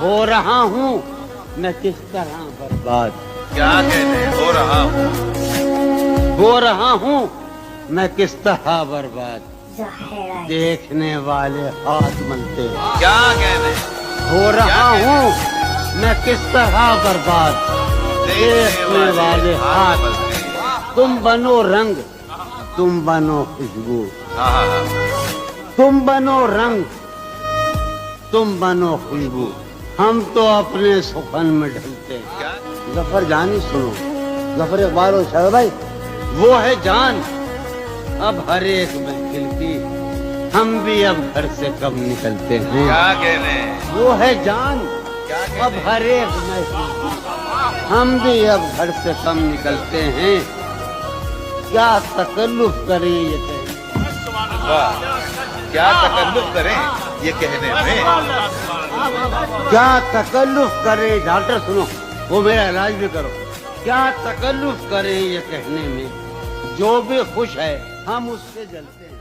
ہو رہا ہوں میں کس طرح برباد. کیا کہنے ہو رہا ہوں. ہو رہا ہوں میں کس طرح برباد. دیکھنے والے ہاتھ ملتے ہیں. کیا کہنے ہو رہا ہوں میں کس طرح برباد. دیکھنے والے ہاتھ. تم بنو رنگ تم بنو خوشبو. تم بنو رنگ تم بنو خوشبو. ہم تو اپنے سخن میں ڈھلتے ہیں. ظفر جانی سنو. ظفر اقبال و شاہ بھائی وہ ہے جان اب ہر ایک محفل کی. ہم بھی اب گھر سے کم نکلتے ہیں. کیا کہنے وہ ہے جان اب ہر ایک محفل کی. ہم بھی اب گھر سے کم نکلتے ہیں. کیا تکلف کریں یہ کہنے. کیا تکلف کریں یہ کہنے میں. کیا تکلف کریں. ڈاکٹر سنو وہ میرا علاج بھی کرو. کیا تکلف کریں یہ کہنے میں جو بھی خوش ہے ہم اس سے جلتے ہیں.